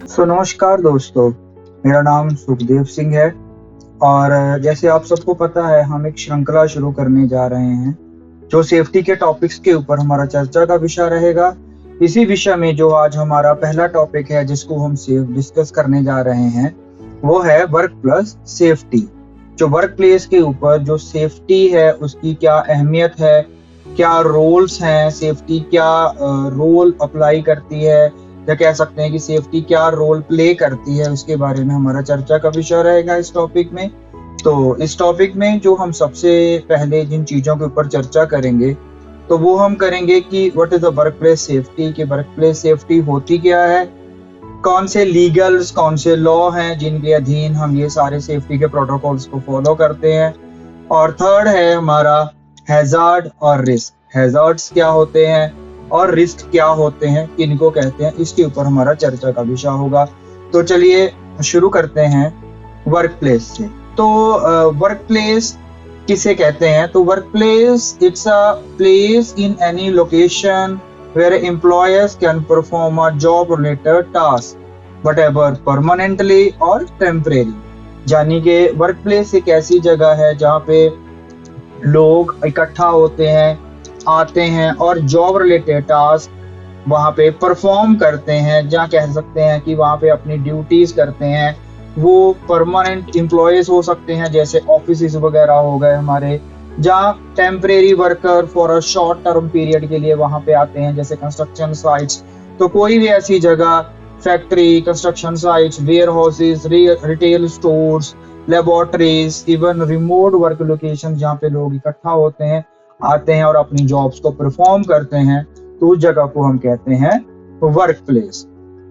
नमस्कार दोस्तों, मेरा नाम सुखदेव सिंह है और जैसे आप सबको पता है हम एक श्रृंखला शुरू करने जा रहे हैं जो सेफ्टी के टॉपिक्स के ऊपर हमारा चर्चा का विषय रहेगा। इसी विषय में जो आज हमारा पहला टॉपिक है जिसको हम डिस्कस करने जा रहे हैं वो है वर्क प्लस सेफ्टी। जो वर्क प्लेस के ऊपर जो सेफ्टी है उसकी क्या अहमियत है, क्या रोल्स हैं, सेफ्टी क्या रोल अप्लाई करती है या कह सकते हैं कि सेफ्टी क्या रोल प्ले करती है, उसके बारे में हमारा चर्चा का विषय रहेगा इस टॉपिक में। तो इस टॉपिक में जो हम सबसे पहले जिन चीजों के ऊपर चर्चा करेंगे तो वो हम करेंगे कि what is the work place safety, कि वर्क प्लेस सेफ्टी होती क्या है, कौन से लीगल्स कौन से लॉ हैं जिनके अधीन हम ये सारे सेफ्टी के प्रोटोकॉल्स को फॉलो करते हैं। और थर्ड है हमारा हैजार्ड और रिस्क। हैजार्ड्स क्या होते हैं और रिस्क क्या होते हैं, किनको कहते हैं, इसके ऊपर हमारा चर्चा का विषय होगा। तो चलिए शुरू करते हैं वर्क प्लेस से। तो वर्क प्लेस किसे कहते हैं? तो work place it's a place in any location where employers can perform a job related task, whatever permanently or temporary। यानी कि वर्क प्लेस एक ऐसी जगह है जहाँ पे लोग इकट्ठा होते हैं, आते हैं और जॉब रिलेटेड टास्क वहाँ पे परफॉर्म करते हैं, जहाँ कह सकते हैं कि वहाँ पे अपनी ड्यूटीज करते हैं। वो परमानेंट एम्प्लॉयज हो सकते हैं जैसे ऑफिस वगैरह हो गए हमारे, जहाँ temporary worker for a short term period के लिए वहां पे आते हैं जैसे कंस्ट्रक्शन साइट्स। तो कोई भी ऐसी जगह, factory, construction sites, warehouses, retail stores, laboratories, even remote work location जहाँ पे लोग इकट्ठा होते हैं, आते हैं और अपनी जॉब्स को परफॉर्म करते हैं, तो उस जगह को हम कहते हैं वर्क प्लेस।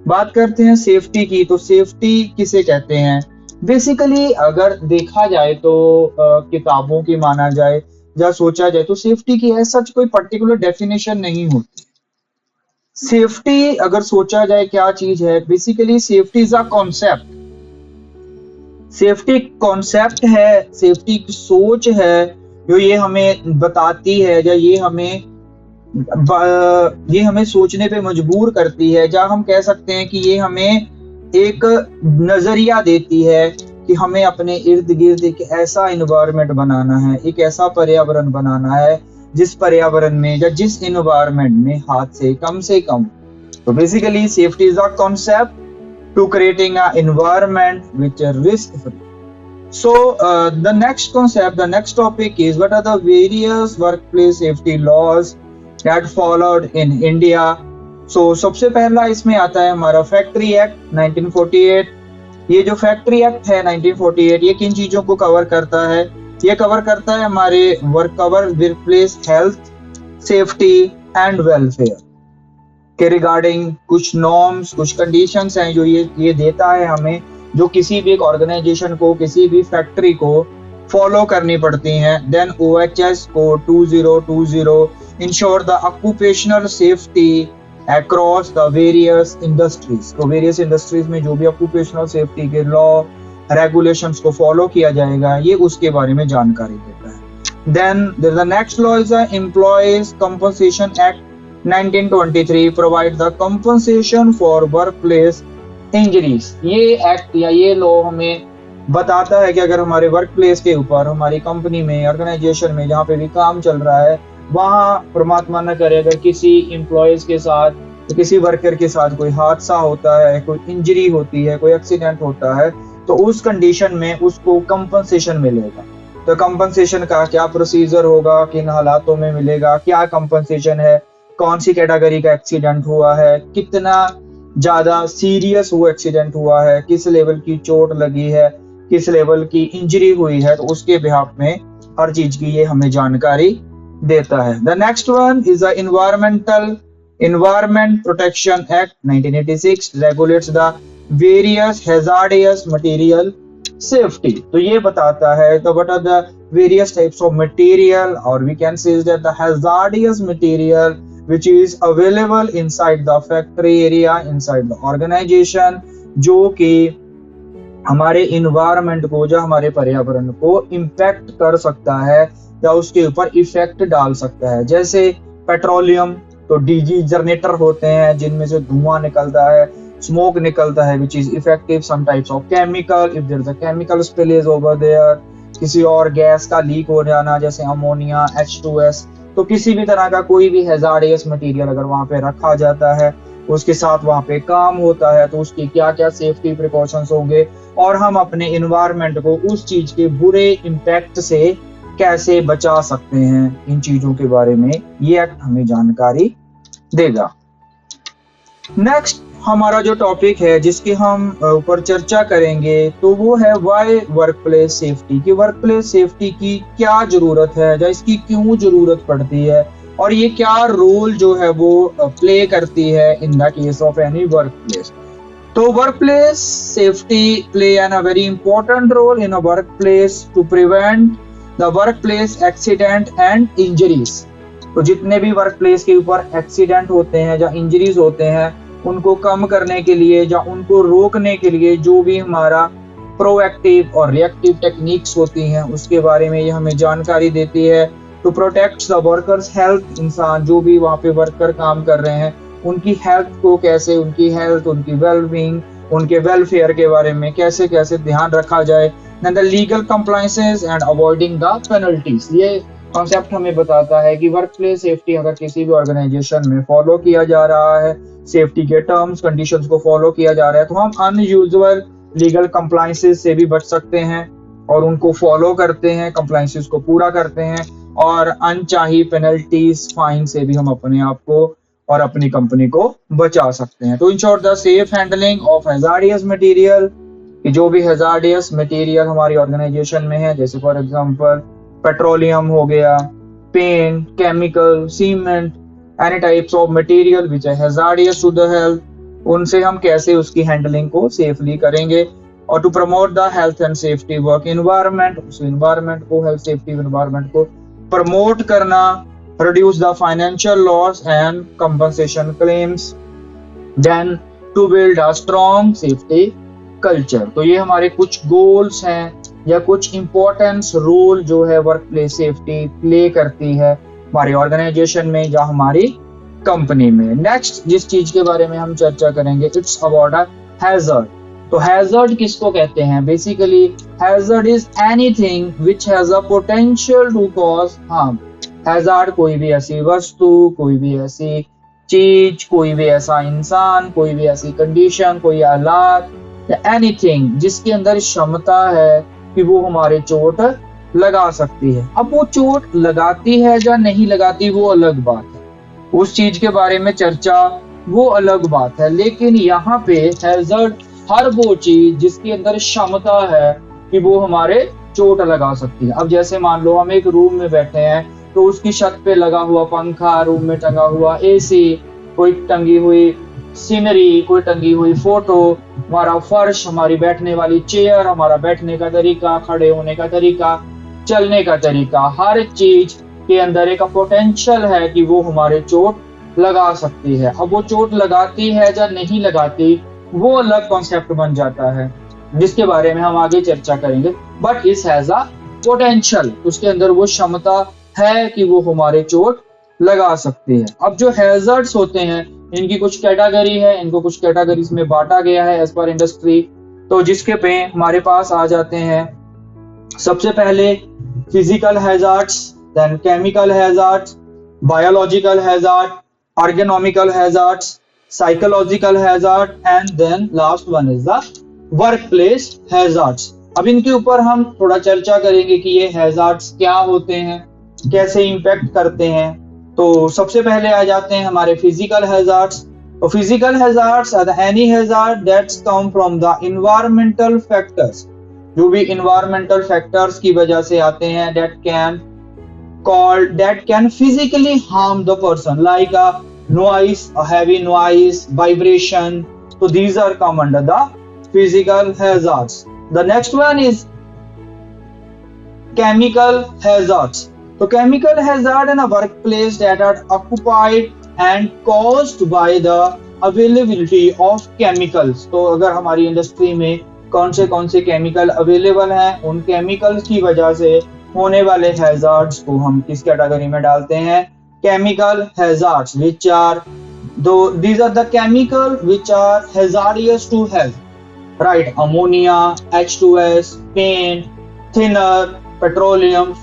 बात करते हैं सेफ्टी की। तो सेफ्टी किसे कहते हैं? बेसिकली अगर देखा जाए तो किताबों की माना जाए या सोचा जाए तो सेफ्टी की ऐसा कोई पर्टिकुलर डेफिनेशन नहीं होती। सेफ्टी अगर सोचा जाए क्या चीज है, basically safety is a concept. Safety concept है, सेफ्टी की सोच है जो ये हमें बताती है या ये हमें सोचने पे मजबूर करती है, जहाँ हम कह सकते हैं कि ये हमें एक नजरिया देती है कि हमें अपने इर्द गिर्द एक ऐसा इन्वायरमेंट बनाना है, एक ऐसा पर्यावरण बनाना है जिस पर्यावरण में या जिस इन्वायरमेंट में हादसे कम से कम। तो basically safety is a concept to creating a environment which is risk free. So the next concept, the next topic is what are the various workplace safety laws that followed in India। So सबसे पहला इसमें आता है हमारा factory act 1948। ये जो factory act है 1948 ये किन चीजों को कवर करता है? ये कवर करता है हमारे work place health, safety and welfare के रिगार्डिंग कुछ नॉर्म्स, कुछ कंडीशंस हैं जो ये देता है हमें, जो किसी भी एक ऑर्गेनाइजेशन को, किसी भी फैक्ट्री को फॉलो करनी पड़ती हैं। Then OHS code 2020 ensure the occupational safety across the various industries. तो वेरियस इंडस्ट्रीज में जो भी ऑक्यूपेशनल सेफ्टी के लॉ रेगुलेशंस को फॉलो किया जाएगा, ये उसके बारे में जानकारी देता है। Then the next law is the employees compensation act 1923 provide the compensation for workplace injuries. ये एक्ट या ये लॉ हमें बताता है कि अगर हमारे वर्क प्लेस के ऊपर, हमारी कंपनी में, ऑर्गेनाइजेशन में जहाँ पे भी काम चल रहा है, वहाँ परमात्मा न करे अगर किसी एम्प्लॉयज के साथ, तो किसी वर्कर के साथ कोई हादसा होता है, कोई इंजरी होती है, कोई एक्सीडेंट होता है, तो उस कंडीशन में उसको कंपनसेशन मिलेगा। तो कंपनसेशन का क्या प्रोसीजर होगा, किन हालातों में मिलेगा, क्या कंपनसेशन है, कौन सी कैटेगरी का एक्सीडेंट हुआ है, कितना ज्यादा सीरियस वो एक्सीडेंट हुआ है, किस लेवल की चोट लगी है, किस लेवल की इंजरी हुई है, तो उसके बिहाफ में हर चीज की ये हमें जानकारी देता है। The next one is the environment protection act 1986 regulates the various hazardous material safety. तो ये बताता है तो what are the various types of material, और we can say that the hazardous material which is available inside the factory area, inside the organization, जो कि हमारे environment को, जो हमारे पर्यावरण को इम्पैक्ट कर सकता है या उसके ऊपर इफेक्ट डाल सकता है। जैसे पेट्रोलियम, तो डीजी जनरेटर होते हैं जिनमें से धुआं निकलता है, स्मोक निकलता है which is effective, some types of chemical, if there is a chemical spillage over there, किसी और गैस का लीक हो जाना जैसे अमोनिया, H2S, तो किसी भी तरह का कोई भी हैजार्डियस मटेरियल अगर वहां पे रखा जाता है, उसके साथ वहां पे काम होता है, तो उसकी क्या क्या सेफ्टी प्रिकॉशंस होंगे और हम अपने इन्वायरमेंट को उस चीज के बुरे इम्पैक्ट से कैसे बचा सकते हैं, इन चीजों के बारे में ये एक्ट हमें जानकारी देगा। नेक्स्ट हमारा जो टॉपिक है जिसकी हम ऊपर चर्चा करेंगे तो वो है व्हाई वर्कप्लेस सेफ्टी, की वर्कप्लेस सेफ्टी की क्या जरूरत है या इसकी क्यों जरूरत पड़ती है और ये क्या रोल जो है वो प्ले करती है in the case of any workplace. तो workplace safety play an a very important role in a workplace to prevent the workplace accident and injuries. तो जितने भी वर्कप्लेस के ऊपर एक्सीडेंट होते हैं या इंजरीज होते हैं उनको कम करने के लिए या उनको रोकने के लिए जो भी हमारा प्रोएक्टिव और रिएक्टिव टेक्निक्स होती हैं उसके बारे में ये हमें जानकारी देती है। To protect the workers health, इंसान जो भी वहाँ पे वर्कर काम कर रहे हैं उनकी हेल्थ को कैसे, उनकी हेल्थ, उनकी वेलबींग, उनके वेलफेयर के बारे में कैसे कैसे ध्यान रखा जाए। The legal compliances and avoiding the penalties, ये कॉन्सेप्ट हमें बताता है कि वर्कप्लेस सेफ्टी अगर किसी भी ऑर्गेनाइजेशन में फॉलो किया जा रहा है, सेफ्टी के टर्म्स कंडीशंस को फॉलो किया जा रहा है, तो हम अनयूजुअल लीगल कंप्लायंसेस से भी बच सकते हैं और उनको फॉलो करते हैं, कंप्लायंसेस को पूरा करते हैं और अनचाही पेनल्टीज, फाइन से भी हम अपने आप को और अपनी कंपनी को बचा सकते हैं। तो in short the safe handling of hazardous material, कि जो भी हैजार्डियस मटेरियल हमारी ऑर्गेनाइजेशन में है जैसे फॉर एग्जांपल पेट्रोलियम हो गया, paint, chemical, cement, any types of material which है हैजार्डियस टू द हेल्थ, उनसे हम कैसे उसकी हैंडलिंग को सेफली करेंगे। और to promote the health and safety work environment, उस एनवायरनमेंट को, हेल्थ सेफ्टी एनवायरनमेंट को प्रमोट करना, reduce the financial loss and compensation claims, then to build a strong safety culture। तो ये हमारे कुछ गोल्स हैं या कुछ इम्पोर्टेंस रोल जो है वर्कप्लेस सेफ्टी प्ले करती है हमारी ऑर्गेनाइजेशन में या हमारी कंपनी में। नेक्स्ट जिस चीज के बारे में हम चर्चा करेंगे, इट्स अबाउट अ हैजर्ड। तो हैजर्ड किसको कहते हैं? Basically hazard is anything which has a potential to cause harm. Hazard कोई भी ऐसी वस्तु, कोई भी ऐसी चीज, कोई भी ऐसा इंसान, कोई भी ऐसी कंडीशन, कोई आलात या एनीथिंग जिसके अंदर क्षमता है कि वो हमारे चोट लगा सकती है। अब वो चोट लगाती है या नहीं लगाती वो अलग बात है, उस चीज के बारे में चर्चा वो अलग बात है, लेकिन यहाँ पे हैजर्ड हर वो चीज जिसके अंदर क्षमता है कि वो हमारे चोट लगा सकती है। अब जैसे मान लो हम एक रूम में बैठे हैं तो उसकी छत पे लगा हुआ पंखा, रूम में टंगा हुआ एसी, कोई टंगी हुई सीनरी, कोई टंगी हुई फोटो, हमारा फर्श, हमारी बैठने वाली चेयर, हमारा बैठने का तरीका, खड़े होने का तरीका, चलने का तरीका, हर चीज के अंदर एक पोटेंशियल है कि वो हमारे चोट लगा सकती है। अब वो चोट लगाती है या नहीं लगाती वो अलग कॉन्सेप्ट बन जाता है जिसके बारे में हम आगे चर्चा करेंगे। बट इस हैज अ पोटेंशियल, उसके अंदर वो क्षमता है कि वो हमारे चोट लगा सकती है। अब जो हैजर्ड्स होते हैं इनकी कुछ कैटेगरी है, इनको कुछ कैटेगरीज में बांटा गया है एज पर इंडस्ट्री। तो जिसके पे हमारे पास आ जाते हैं सबसे पहले physical hazards, then chemical hazards, biological hazard, ergonomical hazards, psychological hazard and then last one is the workplace hazards। अब इनके ऊपर हम थोड़ा चर्चा करेंगे कि ये हैजार्ड्स क्या होते हैं, कैसे इम्पैक्ट करते हैं। तो सबसे पहले आ जाते हैं हमारे फिजिकल हैजार्ड्स। तो physical hazards are any hazard that's come from the environmental factors, जो भी एनवायरमेंटल फैक्टर्स की वजह से आते हैं, that can physically harm the person, like a noise, a heavy noise, vibration. So these are come under the physical hazards. The next one is chemical hazards. So chemical hazard in a workplace that are occupied and caused by the availability of chemicals। तो अगर हमारी industry में कौन से chemical available हैं, उन chemicals की वजह से होने वाले हैजार्ड्स को हम किस कैटेगरी में डालते हैं? Chemical hazards which are Though these are the chemical which are hazardous to health, right? Ammonia, H2S, paint, thinner, petroleum,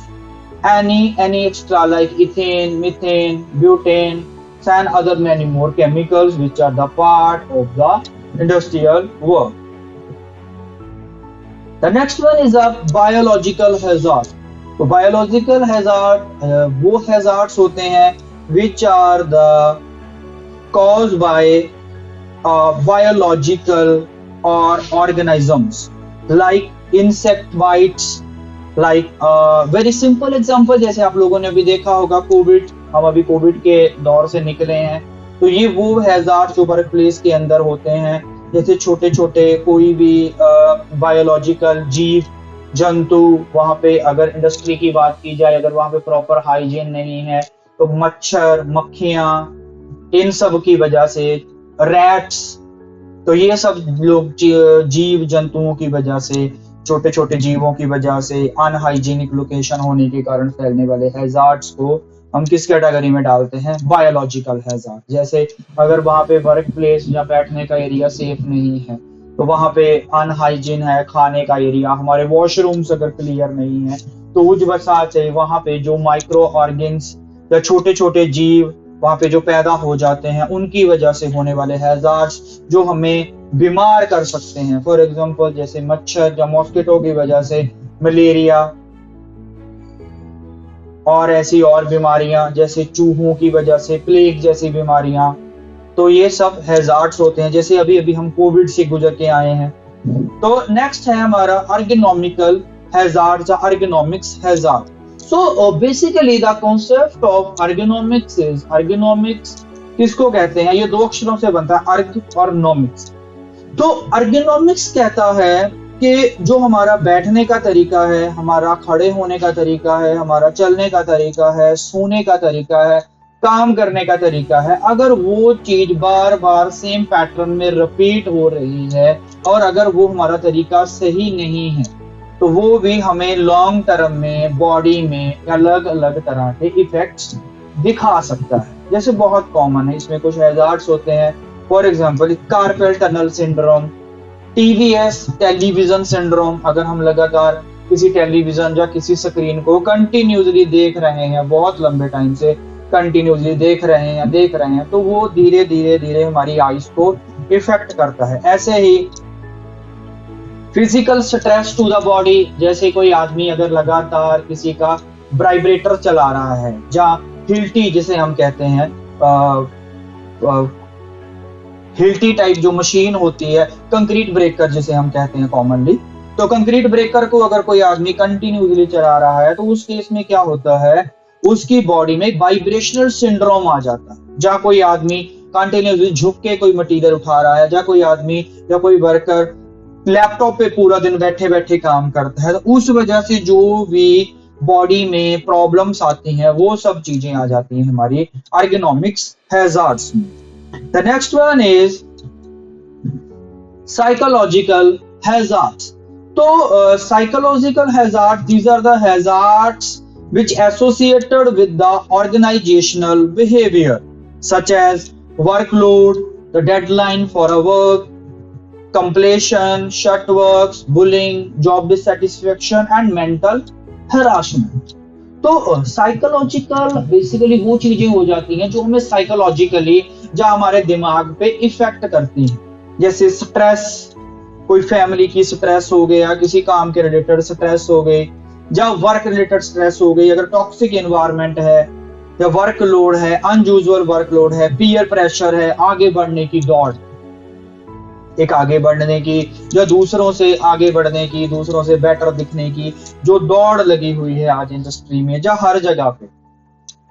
any extra like ethane, methane, butane, and other many more chemicals which are the part of the industrial work. The next one is a biological hazard. तो biological hazard वो hazards होते हैं which are the caused by biological or organisms like insect bites, like very simple example जैसे आप लोगों ने अभी देखा होगा कोविड, हम अभी कोविड के दौर से निकले हैं, तो ये वो हैजार्ड जो वर्क प्लेस के अंदर होते हैं, जैसे छोटे छोटे कोई भी बायोलॉजिकल जीव जंतु, वहां पे अगर इंडस्ट्री की बात की जाए, अगर वहां पे प्रॉपर हाइजीन नहीं है तो मच्छर, मक्खियां, इन सब की वजह से, रैट्स, तो ये सब लोग जीव जंतुओं की वजह से, छोटे छोटे जीवों की वजह से, अनहाइजीनिक लोकेशन होने के कारण फैलने वाले हैजार्ड्स को हम किस कैटेगरी में डालते हैं? Biological hazard. जैसे अगर वहां पे वर्क प्लेस या बैठने का एरिया सेफ नहीं है, तो वहां पे अनहाइजीन है, खाने का एरिया, हमारे वॉशरूम्स अगर क्लियर नहीं है, तो उस वजह से वहां पे जो माइक्रो ऑर्गेन्स या छोटे छोटे जीव वहां पे जो पैदा हो जाते हैं, उनकी वजह से होने वाले हैजार्ड्स जो हमें बीमार कर सकते हैं। फॉर एग्जांपल जैसे मच्छर या मॉस्किटो की वजह से मलेरिया और ऐसी और बीमारियां, जैसे चूहों की वजह से प्लेग जैसी बीमारियां, तो ये सब हैजार्ड्स होते हैं। जैसे अभी अभी हम कोविड से गुजर के आए हैं। तो नेक्स्ट है हमारा अर्गोनॉमिकल हैजार्ड या ergonomics hazard. So basically the concept of ergonomics is, ergonomics किसको कहते हैं? ये दो अक्षरों से बनता है, अर्ग और नॉमिक्स। तो ergonomics कहता है कि जो हमारा बैठने का तरीका है, हमारा खड़े होने का तरीका है, हमारा चलने का तरीका है, सोने का तरीका है, काम करने का तरीका है, अगर वो चीज बार बार सेम पैटर्न में रिपीट हो रही है और अगर वो हमारा तरीका सही नहीं है, तो वो भी हमें लॉन्ग टर्म में बॉडी में अलग अलग तरह के इफेक्ट्स दिखा सकता है। जैसे बहुत कॉमन है, इसमें कुछ हैजार्ड्स होते हैं। For example carpal tunnel syndrome, TVS television syndrome. अगर हम लगातार किसी टेलीविजन या किसी स्क्रीन को कंटिन्यूसली देख रहे हैं, बहुत लंबे टाइम से कंटिन्यूसली देख रहे हैं, तो वो धीरे धीरे धीरे हमारी आईज को इफेक्ट करता है। ऐसे ही physical stress to the body, जैसे कोई आदमी अगर लगातार किसी का वाइब्रेटर चला रहा है, या हिल्टी जिसे हम कहते हैं, हिल्टी टाइप जो मशीन होती है, कंक्रीट ब्रेकर जिसे हम कहते हैं कॉमनली, तो कंक्रीट ब्रेकर को अगर कोई आदमी कंटिन्यूसली चला रहा है, तो उस केस में क्या होता है, उसकी बॉडी में वाइब्रेशनल सिंड्रोम आ जाता है। जहाँ कोई आदमी कंटिन्यूसली झुक के कोई मटीरियल उठा रहा है, या कोई आदमी या कोई वर्कर लैपटॉप पे पूरा दिन बैठे बैठे काम करता है, तो उस वजह से जो भी बॉडी में प्रॉब्लम्स आती हैं, वो सब चीजें आ जाती हैं हमारी ergonomics हैजार्ड्स में। The next one is psychological hazards. तो psychological hazard, these are the hazards which associated with the organizational behavior such as workload, the deadline for a work, completion, shut works, bullying, job dissatisfaction and mental harassment। तो psychological basically वो चीजें हो जाती हैं जो हमें psychologically या हमारे दिमाग पे इफेक्ट करती हैं। जैसे स्ट्रेस, कोई फैमिली की स्ट्रेस हो गया, किसी काम के रिलेटेड स्ट्रेस हो गई, या वर्क रिलेटेड स्ट्रेस हो गई, अगर टॉक्सिक एनवायरनमेंट है, या वर्कलोड है, अनयूजुअल वर्कलोड है, पीयर प्रेशर है, आगे बढ़ने की दौड़, एक आगे बढ़ने की या दूसरों से आगे बढ़ने की, दूसरों से बेटर दिखने की जो दौड़ लगी हुई है आज इंडस्ट्री में या हर जगह पे,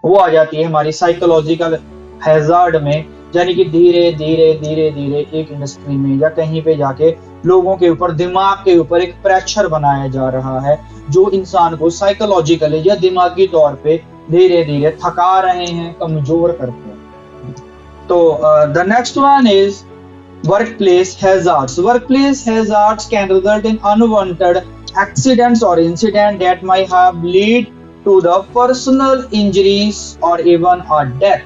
वो आ जाती है हमारी साइकोलॉजिकल हैजार्ड में। यानी कि धीरे धीरे धीरे धीरे एक इंडस्ट्री में या कहीं पे जाके लोगों के ऊपर, दिमाग के ऊपर एक प्रेशर बनाया जा रहा है जो इंसान को साइकोलॉजिकली या दिमागी तौर पे धीरे धीरे थका रहे हैं, कमजोर करते हैं। तो the next one is workplace hazards. Workplace hazards can result in unwanted accidents or incidents that might have lead to the personal injuries or even a death.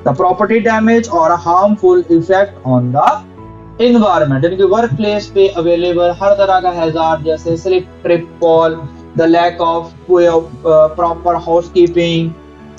The property damage और harmful effect on the environment, यानी कि work place पे available हर तरह का hazard, जैसे slip, trip, fall, the lack of proper housekeeping,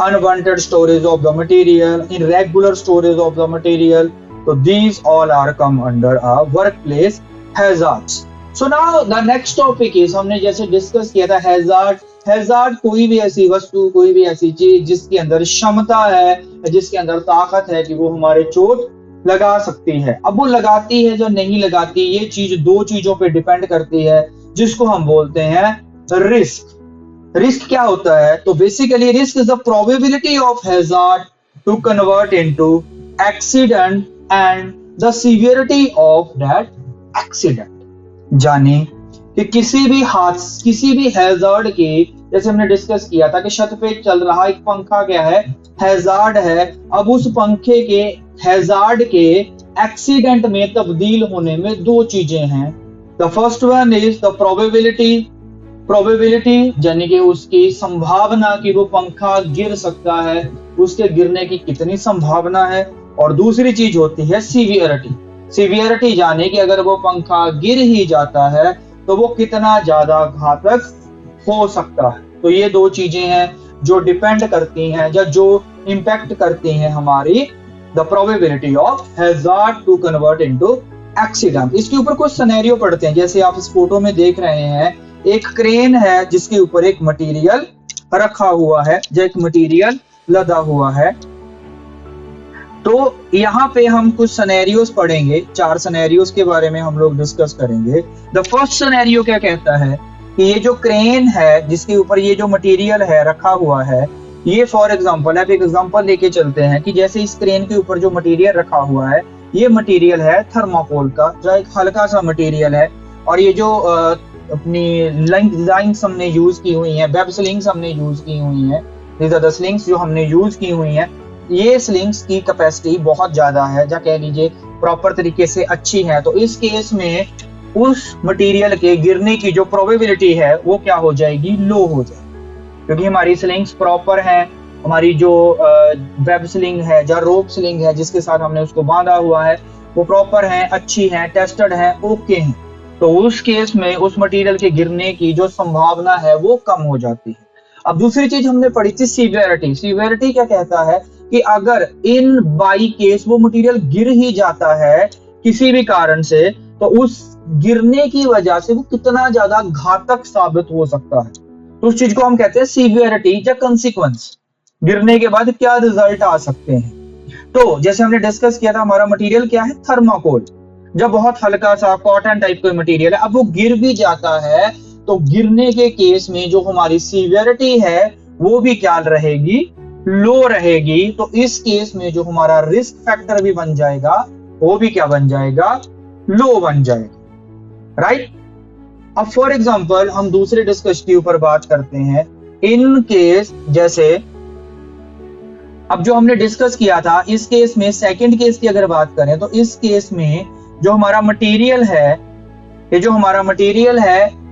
unwanted storage of the material, irregular storage of the material, तो these all are come under a workplace hazards. So now the next topic is, हमने जैसे discuss किया था hazard. Hazard कोई भी ऐसी वस्तु, कोई भी ऐसी चीज जिसके अंदर क्षमता है, जिसके अंदर ताकत है कि वो हमारे चोट लगा सकती है। अब वो लगाती है जो नहीं लगाती, ये चीज दो चीजों पे डिपेंड करती है, जिसको हम बोलते हैं रिस्क। रिस्क क्या होता है? तो basically risk is the probability of hazard to convert into accident and the severity of that accident. जाने कि किसी भी हैजार्ड के, जैसे हमने डिस्कस किया था कि छत पे चल रहा एक पंखा क्या है? हैजार्ड है। अब उस पंखे के हैजार्ड के एक्सीडेंट में तब्दील होने में दो चीजें हैं। The first one is the probability, यानी कि उसकी संभावना कि वो पंखा गिर सकता है, उसके गिरने की कितनी संभावना है। और दूसरी चीज होती है सीवियरिटी, यानी कि अगर वो पंखा गिर ही जाता है तो वो कितना ज्यादा घातक हो सकता है। तो ये दो चीजें हैं जो डिपेंड करती हैं या जो इंपैक्ट करती हैं हमारी the probability of hazard to convert into accident. इसके ऊपर कुछ सिनेरियो पढ़ते हैं। जैसे आप इस फोटो में देख रहे हैं, एक क्रेन है जिसके ऊपर एक मटेरियल रखा हुआ है, जो एक मटेरियल लदा हुआ है। तो यहाँ पे हम कुछ सिनेरियोस पढ़ेंगे, 4 सिनेरियोस के बारे में हम लोग डिस्कस करेंगे। द फर्स्ट सिनेरियो क्या कहता है कि ये जो क्रेन है जिसके ऊपर ये जो मटेरियल है रखा हुआ है, ये फॉर एग्जांपल, आप एक एग्जांपल लेके चलते हैं कि जैसे इस क्रेन के ऊपर जो मटेरियल रखा हुआ है, ये मटेरियल है थर्माकोल का, जो एक हल्का सा मटेरियल है। और ये जो अपनी लाइंस हमने यूज की हुई है, वेब स्लिंग्स हमने यूज की हुई है, these are the slings जो हमने यूज की हुई है, ये स्लिंग्स की कैपेसिटी बहुत ज्यादा है, या कह लीजिए प्रॉपर तरीके से अच्छी है। तो इस केस में उस मटेरियल के गिरने की जो प्रोबेबिलिटी है वो क्या हो जाएगी? लो हो जाएगी, क्योंकि हमारी स्लिंग्स प्रॉपर हैं। हमारी जो वेब स्लिंग है या रोप स्लिंग है जिसके साथ हमने उसको बांधा हुआ है, वो प्रॉपर है, अच्छी है, टेस्टेड है, ओके है। तो उस केस में उस मटेरियल के गिरने की जो संभावना है वो कम हो जाती है। अब दूसरी चीज हमने पढ़ी थी सीवियरिटी क्या कहता है कि अगर इन बाई केस वो मटेरियल गिर ही जाता है किसी भी कारण से, तो उस गिरने की वजह से वो कितना ज्यादा घातक साबित हो सकता है। तो उस चीज को हम कहते हैं सीवियरिटी या कंसिक्वेंस। गिरने के बाद क्या रिजल्ट आ सकते हैं। तो जैसे हमने डिस्कस किया था, हमारा मटेरियल क्या है? थर्माकोल, जब बहुत हल्का सा कॉटन टाइप का मटेरियल है। अब वो गिर भी जाता है तो गिरने के केस में जो हमारी सीवियरिटी है वो भी क्या रहेगी? लो रहेगी। तो इस केस में जो हमारा रिस्क फैक्टर भी बन जाएगा वो भी क्या बन जाएगा? लो बन जाएगा, राइट। अब फॉर एग्जांपल हम दूसरे डिस्कस के ऊपर बात करते हैं। इन केस जैसे अब जो हमने डिस्कस किया था, इस केस में सेकंड केस की अगर बात करें तो इस केस में जो हमारा मटेरियल है, ये जो हमारा मटेरियल है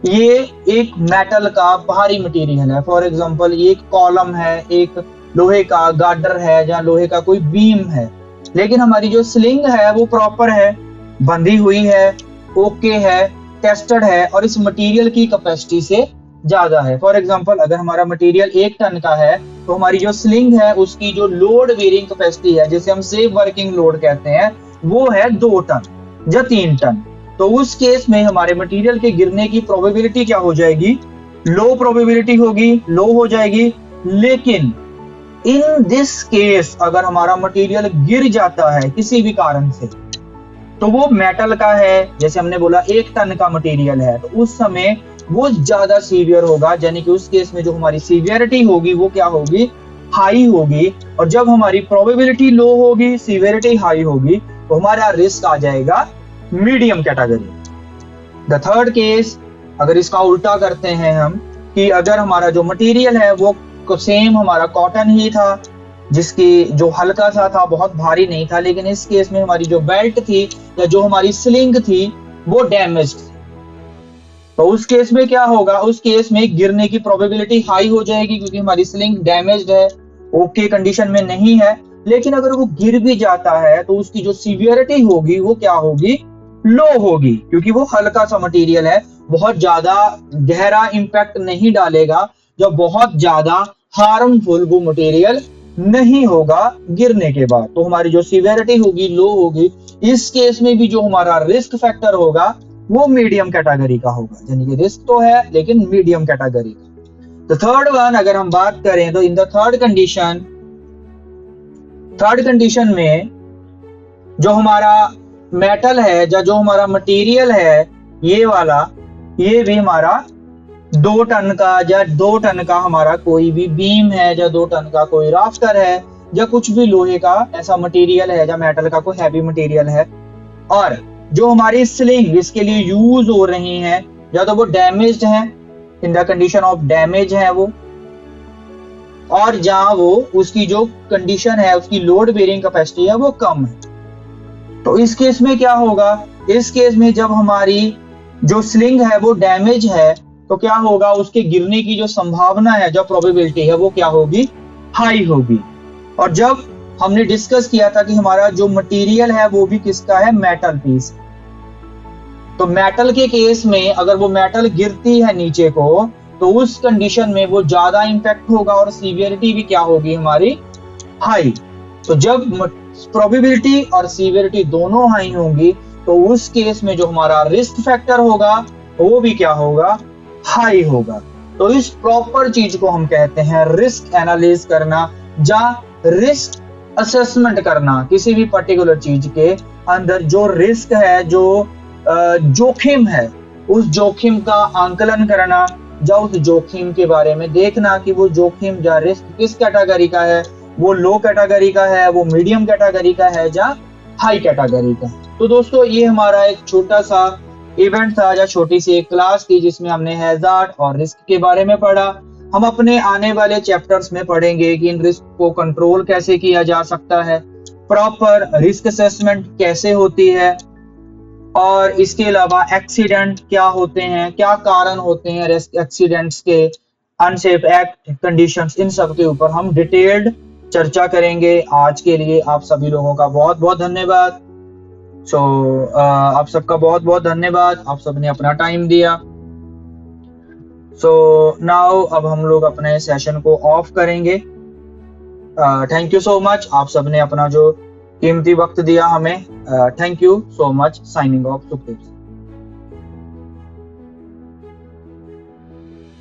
ये एक मेटल का भारी मटेरियल है। फॉर एग्जांपल ये एक कॉलम है, एक लोहे का गार्डर है या लोहे का कोई बीम है, लेकिन हमारी जो स्लिंग है वो प्रॉपर है, बंधी हुई है, ओके है, टेस्टेड है और इस मटेरियल की कैपेसिटी से ज्यादा है। फॉर एग्जांपल अगर हमारा मटेरियल 1 टन का है तो हमारी जो स्लिंग है उसकी जो लोड बेरिंग कैपेसिटी है, जिसे हम सेफ वर्किंग लोड कहते हैं, वो है 2 टन या 3 टन। तो उस केस में हमारे मटेरियल के गिरने की प्रोबेबिलिटी क्या हो जाएगी? लो प्रोबेबिलिटी होगी, लो हो जाएगी। लेकिन इन दिस केस अगर हमारा मटेरियल गिर जाता है किसी भी कारण से, तो वो मेटल का है, जैसे हमने बोला 1 टन का मटेरियल है, तो उस समय वो ज्यादा सीवियर होगा, यानी कि उस केस में जो हमारी सीवियरिटी होगी वो क्या होगी? हाई होगी। और जब हमारी प्रोबेबिलिटी लो होगी, सीवियरिटी हाई होगी, तो हमारा रिस्क आ जाएगा medium category. The third case अगर इसका उल्टा करते हैं हम, कि अगर हमारा जो मटेरियल है वो सेम हमारा कॉटन ही था, जिसकी जो हल्का सा था, बहुत भारी नहीं था, लेकिन इस केस में हमारी जो बेल्ट थी या जो हमारी स्लिंग थी वो डैमेज थी, तो उस केस में क्या होगा? उस केस में गिरने की प्रोबेबिलिटी हाई हो जाएगी, क्योंकि हमारी स्लिंग डैमेज्ड है, ओके कंडीशन में नहीं है। लेकिन अगर वो गिर भी जाता है तो उसकी जो सीवियरिटी होगी वो क्या होगी, लो होगी, क्योंकि वो हल्का सा मटेरियल है, बहुत ज्यादा गहरा इंपैक्ट नहीं डालेगा, जब बहुत ज्यादा हार्मफुल वो मटेरियल नहीं होगा गिरने के बाद। तो हमारी जो सीवियरिटी होगी लो होगी। इस केस में भी जो हमारा रिस्क फैक्टर होगा वो मीडियम कैटेगरी का होगा, यानी कि रिस्क तो है लेकिन मीडियम कैटेगरी का। तो थर्ड वन अगर हम बात करें तो इन द थर्ड कंडीशन में जो हमारा मेटल है या जो हमारा मटेरियल है ये वाला, ये भी हमारा 2 टन का या 2 टन का हमारा कोई भी बीम है या 2 टन का कोई राफ्टर है या कुछ भी लोहे का ऐसा मटेरियल है या मेटल का कोई हैवी मटेरियल है, और जो हमारी स्लिंग इसके लिए यूज हो रही है या तो वो डैमेज्ड है, in the condition of damage है वो, और जहां वो उसकी जो कंडीशन है उसकी लोड बेरिंग कैपेसिटी है वो कम है। तो इस केस में क्या होगा, इस केस में जब हमारी जो स्लिंग है वो डैमेज है तो क्या होगा, उसके गिरने की जो संभावना है, जो प्रोबेबिलिटी है वो क्या होगी, हाई होगी। और जब हमने डिस्कस किया था कि हमारा जो मटेरियल है वो भी किसका है, मेटल पीस, तो मेटल के केस में अगर वो मेटल गिरती है नीचे को तो उस कंडीशन में वो ज्यादा इंपैक्ट होगा और सीवियरिटी भी क्या होगी हमारी, हाई। तो जब प्रोबेबिलिटी और सीवियरिटी दोनों हाई होंगी तो उस केस में जो हमारा रिस्क फैक्टर होगा वो भी क्या होगा, हाई होगा। तो इस प्रॉपर चीज को हम कहते हैं रिस्क एनालिसिस करना या रिस्क असेसमेंट करना। किसी भी पर्टिकुलर चीज के अंदर जो रिस्क है, जो जोखिम है, उस जोखिम का आंकलन करना या उस जोखिम के बारे में देखना कि वो जोखिम या रिस्क किस कैटेगरी का है, वो लो कैटेगरी का है, वो मीडियम कैटेगरी का है या हाई कैटेगरी का। तो दोस्तों ये हमारा एक छोटा सा इवेंट था या छोटी सी एक क्लास थी जिसमें हमने हैजार्ड और रिस्क के बारे में पढ़ा। हम अपने आने वाले चैप्टर्स में पढ़ेंगे कि इन रिस्क को कंट्रोल कैसे किया जा सकता है, प्रॉपर रिस्क असेसमेंट कैसे होती है, और इसके अलावा एक्सीडेंट क्या होते हैं, क्या कारण होते हैं एक्सीडेंट्स के, अनसेफ एक्ट कंडीशंस, इन सब के ऊपर हम डिटेल्ड चर्चा करेंगे। आज के लिए आप सभी लोगों का बहुत बहुत धन्यवाद। आप सबका बहुत बहुत धन्यवाद, आप सबने अपना टाइम दिया। नाउ अब हम लोग अपने सेशन को ऑफ करेंगे। थैंक यू सो मच, आप सबने अपना जो कीमती वक्त दिया हमें। Thank you so much. Signing off, Sukhdev.